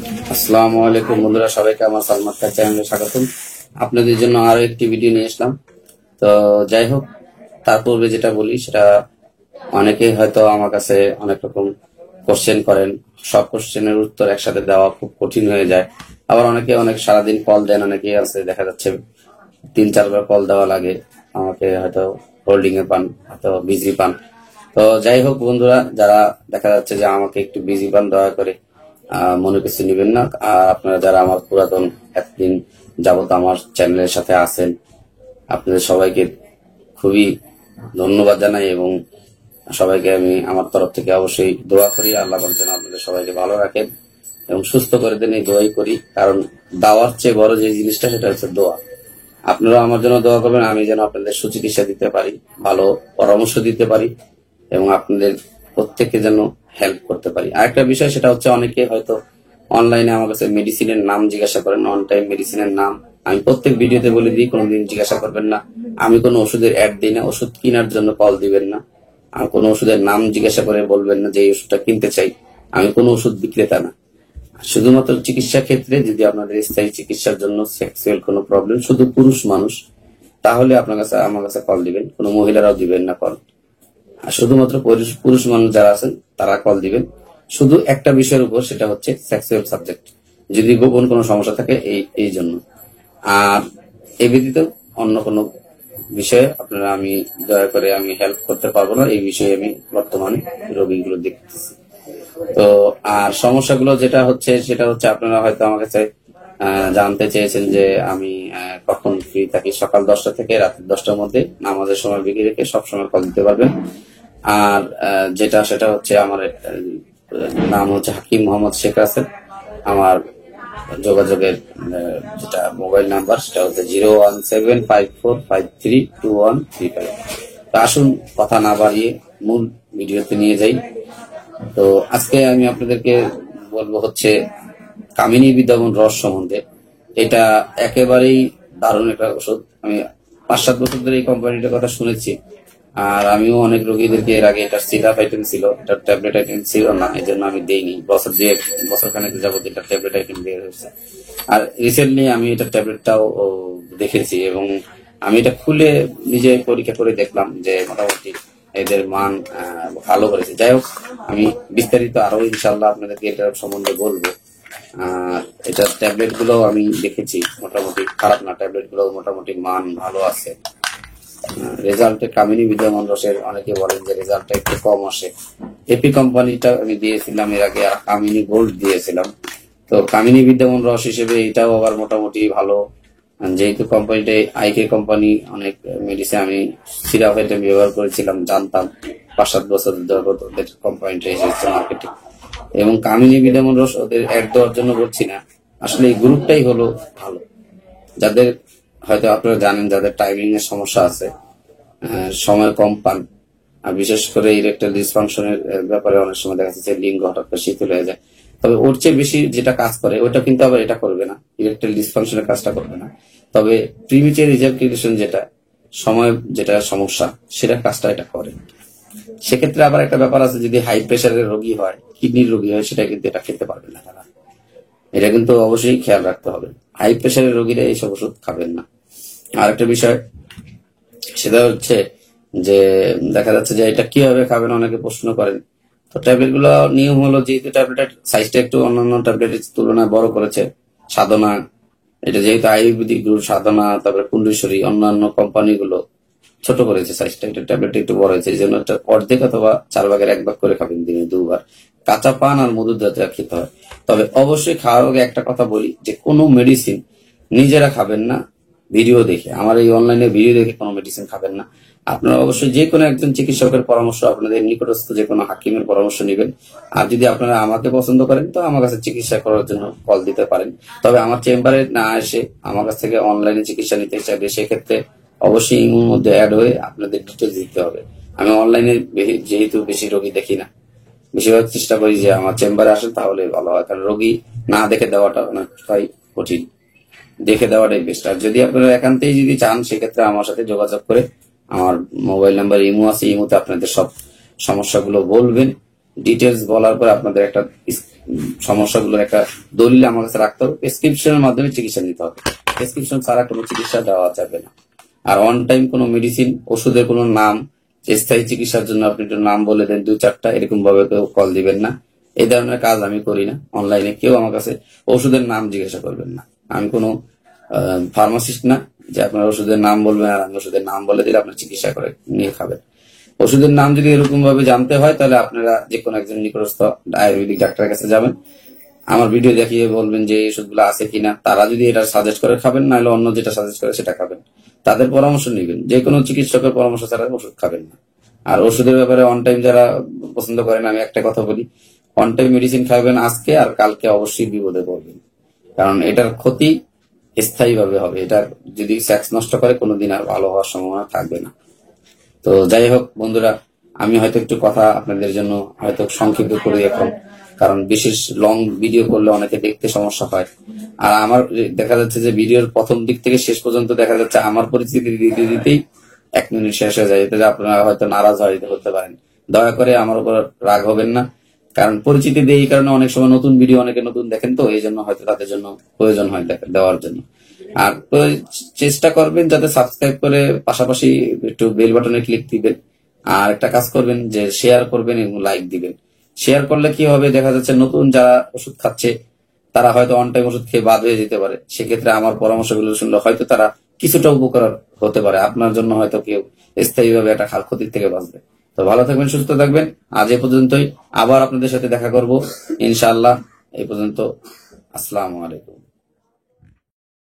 আসসালামু আলাইকুম বন্ধুরা, সবাইকে আমার সালমান খান চ্যানেলে স্বাগতম। আপনাদের জন্য আরো একটি ভিডিও নিয়ে আসলাম। তো যাই হোক, তার পূর্বে যেটা বলি সেটা, অনেকেই হয়তো আমার কাছে অনেক রকম কোশ্চেন করেন। সব কোশ্চেনের উত্তর একসাথে দেওয়া খুব কঠিন হয়ে যায়। আবার অনেকে অনেক সারাদিন কল দেন, অনেকে আছে দেখা যাচ্ছে 3-4 বার কল দেওয়া লাগে আমাকে, হয়তো হোল্ডিং এ পান, হয়তো বিজি পান। তো যাই হোক বন্ধুরা, যারা দেখা যাচ্ছে যে আমাকে একটু বিজি পান, দয়া করে মনে কিছু নিবেন না। আর আপনারা যারা আমার পুরাতন এতদিন যাবত আমার চ্যানেলের সাথে আছেন, আপনাদের সবাইকে খুবই ধন্যবাদ জানাই এবং সবাইকে আমি আমার তরফ থেকে অবশ্যই দোয়া করি আল্লাহ যেন আপনাদের সবাইকে ভালো রাখেন এবং সুস্থ করে দেন, এই দোয়াই করি। কারণ দাওয়ার চেয়ে বড় যে জিনিসটা সেটা হচ্ছে দোয়া। আপনারা আমার জন্য দোয়া করবেন, আমি যেন আপনাদের সুচিকিৎসা দিতে পারি, ভালো পরামর্শ দিতে পারি এবং আপনাদের প্রত্যেককে যেন হেল্প করতে পারি। আরেকটা বিষয় সেটা হচ্ছে, অনেকে হয়তো অনলাইনে আমার কাছে মেডিসিনের নাম জিজ্ঞাসা করেন, অন টাইম মেডিসিনের নাম আমি প্রত্যেক ভিডিওতে বলে দিই, কোনোদিন জিজ্ঞাসা করবেন না। আমি কোনো ওষুধের অ্যাড দিই না, ওষুধ কেনার জন্য কল দিবেন না। আর কোনো ওষুধের নাম জিজ্ঞাসা করে বলবেন না যে এই ওষুধটা কিনতে চাই। আমি কোনো ওষুধ বিক্রেতা না। শুধুমাত্র চিকিৎসা ক্ষেত্রে যদি আপনাদের স্থায়ী চিকিৎসার জন্য সেক্সুয়াল কোনো প্রবলেম, শুধু পুরুষ মানুষ, তাহলে আপনার কাছে আমার কাছে কল দিবেন, কোনো মহিলারাও দিবেন না কল। আর শুধুমাত্র পুরুষ মানুষ যারা আছেন তারা কল দিবেন শুধু একটা বিষয়ের উপর, সেটা হচ্ছে সেক্সুয়াল সাবজেক্ট, যদি গোপন কোনো সমস্যা থাকে এই জন্য। আর এ ব্যতীত অন্য কোনো বিষয়ে আপনারা আমি দয়া করে আমি হেল্প করতে পারবো না। এই বিষয়ে আমি বর্তমানে রোগীগুলো দেখতেছি। তো আর সমস্যাগুলো যেটা হচ্ছে সেটা হচ্ছে, আপনারা হয়তো আমার কাছে জানতে চেয়েছেন যে আমি কখন ফ্রি থাকি। সকাল 10টা থেকে রাত 10টার মধ্যে, নামাজের সময় বিঘি রেখে সবসময় কল দিতে পারবেন। আর যেটা সেটা হচ্ছে, আমার নাম হচ্ছে হাকিম মোহাম্মদ শেখ রাসেল। আমার যোগাযোগের যেটা মোবাইল নাম্বার সেটা হচ্ছে 01754532135। তো আসুন কথা না বাড়িয়ে মূল ভিডিওতে নিয়ে যাই। তো আজকে আমি আপনাদেরকে বলবো হচ্ছে কামিনী বিদ্যমান রস সম্বন্ধে। এটা একেবারেই দারুণ একটা ওষুধ। আমি 5-7 বছর ধরে এই কোম্পানিটার কথা শুনেছি। আর আমিও অনেক রোগীদেরকে এর আগে, এটা সিরাপ আইটেম ছিল, এটা ট্যাবলেট আইটেম ছিল না, এই জন্য আমি দেইনি। বছর খানেক যাবত এটা ট্যাবলেট আইটেম বের হয়েছে। আর রিসেন্টলি আমি এটা ট্যাবলেটটাও দেখেছি এবং আমি এটা খুলে নিজে পরীক্ষা করে দেখলাম যে মোটামুটি এদের মান ভালো করেছে। যাই হোক, আমি বিস্তারিত আরো ইনশাল্লাহ আপনাদেরকে এটার সম্বন্ধে বলবো। এটা ট্যাবলেট গুলো আমি দেখেছি, মোটামুটি খারাপ না, ট্যাবলেট গুলো মোটামুটি মান ভালো আছে। রেজাল্টে কামিনী বিদ্যমান রসের অনেকে বলেন যে রেজাল্টটা একটু কম আসে। এপি কোম্পানিটা আমি দিয়েছিলাম এর আগে, আর কামিনী গোল্ড দিয়েছিলাম। তো কামিনী বিদ্যমান রস হিসেবে এটাও আবার মোটামুটি ভালো। যেহেতু কোম্পানিটা আইকে কোম্পানি, অনেক মেডিসিন আমি সিরাপ আইটেম ব্যবহার করেছিলাম, জানতাম 5-7 বছর যাবত ওদের কোম্পানিটা এসেছে মার্কেটে। এবং কামিনী বিদ্যমান রস ওদের অ্যাড দেওয়ার জন্য বলছি না, আসলে এই গ্রুপটাই হলো ভালো। যাদের হয়তো আপনারা জানেন, যাদের টাইমিং এর সমস্যা আছে, সময় কম পান, আর বিশেষ করে ইরেকটাইল ডিসফাংশনের ব্যাপারে অনেক সময় দেখা যাচ্ছে লিঙ্গ হঠাৎ করে শীতল হয়ে যায়। তবে ওর চেয়ে বেশি যেটা কাজ করে ওটা কিন্তু আবার এটা করবে না, ইরেকটাইল ডিসফাংশনের কাজটা করবে না। তবে প্রিমেচার ইজাকুলেশন যেটা সময়, যেটা সমস্যা, সেটা কাজটা এটা করে। সেক্ষেত্রে আবার একটা ব্যাপার আছে, যদি হাই প্রেশারের রোগী হয়, কিডনির রোগী হয়, সেটা কিন্তু এটা খেতে পারবে না তারা। এটা কিন্তু অবশ্যই খেয়াল রাখতে হবে, হাই প্রেশারের রোগীরা এইসব ওষুধ খাবেন না। আর একটা বিষয় সেটা হচ্ছে যে, দেখা যাচ্ছে যে এটা কিভাবে খাবেন অনেকে প্রশ্ন করেন। তো ট্যাবলেট গুলো নিয়ম হলো, যেহেতু ট্যাবলেটের সাইজটা একটু অন্যান্য ট্যাবলেটের তুলনায় বড় করেছে সাধনা, এটা যেহেতু আয়ুর্বেদিক গ্রুপ সাধনা, তারপরে কুণ্ডেশ্বরী, অন্যান্য কোম্পানিগুলো ছোট করেছে সাইজটা, এটা ট্যাবলেট একটু বড় হয়েছে, এই জন্য একটা অর্ধেক অথবা 4/1 করে খাবেন দিনে 2 বার। কাঁচা পান আর মধুর দাঁতে খেতে হয়। তবে অবশ্যই খাওয়ার আগে একটা কথা বলি, যে কোনো মেডিসিন নিজেরা খাবেন না ভিডিও দেখে। আমার এই অনলাইনে ভিডিও দেখে কোনো মেডিসিন খাবেন না। আপনারা অবশ্যই যে কোনো একজন চিকিৎসকের পরামর্শ, আপনাদের নিকটস্থ যে কোনো হাকিমের পরামর্শ নেবেন। আর যদি আপনারা আমাকে পছন্দ করেন তো আমার কাছে চিকিৎসা করার জন্য কল দিতে পারেন। তবে আমার চেম্বারে না এসে আমার কাছ থেকে অনলাইনে চিকিৎসা নিতে চাইলে সেক্ষেত্রে অবশ্যই ইমুর মধ্যে অ্যাড হয়ে আপনাদের ডিটেলস দিতে হবে। আমি অনলাইনে যেহেতু বেশি রোগী দেখি না, বেশিরভাগ চেষ্টা করি যে আমার চেম্বারে আসেন তাহলে ভালো হয়, কারণ রোগী না দেখে দেওয়াটা অনেকটাই কঠিন, দেখে দেওয়াটাই বেস্ট। আর যদি আপনারা একান্তেই যদি চান, সেক্ষেত্রে আমার সাথে যোগাযোগ করে, আমার মোবাইল নাম্বার ইমো আছে, ইমোতে আপনাদের সব সমস্যাগুলো বলবেন। ডিটেলস বলার পর আপনাদের একটা সমস্যাগুলোর একটা দলিল আমার কাছে রাখতে হবে। প্রেসক্রিপশনের মাধ্যমে চিকিৎসা নিতে হবে, প্রেসক্রিপশন ছাড়া কোনো চিকিৎসা দেওয়া যাবে না। আর অন টাইম কোনো মেডিসিন, ওষুধের কোনো নাম, স্থায়ী চিকিৎসার জন্য আপনি একটু নাম বলে দেন 2-4টা, এরকম ভাবে কেউ কল দিবেন না। এই ধরনের কাজ আমি করি না। অনলাইনে কেউ আমার কাছে ওষুধের নাম জিজ্ঞাসা করবেন না। আমি কোনো ফার্মাসিস্ট না যে আপনার ওষুধের নাম বলবেন আর আমি ওষুধের নাম বলে দিলে আপনার চিকিৎসা করে নিয়ে খাবেন। ওষুধের নাম যদি এরকম ভাবে জানতে হয় তাহলে আপনারা যে কোনো একজন নিকটস্থ আয়ুর্বেদিক ডাক্তারের কাছে যাবেন, আমার ভিডিও দেখিয়ে বলবেন যে এই ওষুধগুলো আছে কিনা। তারা যদি এটা সাজেস্ট করে খাবেন, নাহলে অন্য যেটা সাজেস্ট করে সেটা খাবেন। তাদের পরামর্শ নেবেন, যে কোনো চিকিৎসকের পরামর্শ ছাড়া ওষুধ খাবেন না। আর ওষুধের ব্যাপারে অন টাইম যারা পছন্দ করেন, আমি একটা কথা বলি, অন টাইম মেডিসিন খাবেন আজকে, আর কালকে অবশ্যই বিপদে পড়বেন। কারণ এটার ক্ষতি স্থায়ী ভাবে হবে। এটা যদি সেক্স নষ্ট করে কোনোদিন আর ভালো হওয়ার সম্ভাবনা থাকবে না। তো যাই হোক বন্ধুরা, আমি হয়তো একটু কথা আপনাদের জন্য হয়তো সংক্ষিপ্ত করি এখন, কারণ বিশেষ লং ভিডিও করলে অনেকে দেখতে সমস্যা হয়। আর আমার দেখা যাচ্ছে যে ভিডিওর প্রথম দিক থেকে শেষ পর্যন্ত দেখা যাচ্ছে আমার পরিচিতি দিতে দিতেই 1 মিনিট শেষ হয়ে যায়। এতে আপনারা হয়তো নারাজ হতে পারেন। দয়া করে আমার উপর রাগ হবেন না, কারণ পরিচিতি দেই এই কারণে অনেক সময় নতুন ভিডিও অনেকে নতুন দেখেন, তো এই জন্য হয়তো তাদের জন্য প্রয়োজন হয় দেওয়ার জন্য। আর চেষ্টা করবেন যাতে সাবস্ক্রাইব করে পাশাপাশি একটু বেল বাটনে ক্লিক দিবেন। আর একটা কাজ করবেন যে শেয়ার করবেন এবং লাইক দিবেন। শেয়ার করলে কি হবে, দেখা যাচ্ছে নতুন যারা ওষুধ খাচ্ছে তারা হয়তো অন টাইম ওষুধ খেয়ে বাদ হয়ে যেতে পারে। সেক্ষেত্রে আমার পরামর্শগুলো শুনলে হয়তো তারা কিছুটা উপকার হতে পারে। আপনার জন্য হয়তো কেউ স্থায়ীভাবে একটা ক্ষতির থেকে বাঁচবে। তো ভালো থাকবেন, সুস্থ থাকবেন। আজ এ পর্যন্তই, আবার আপনাদের সাথে দেখা করব ইনশাআল্লাহ। এই পর্যন্ত, আসসালামু আলাইকুম।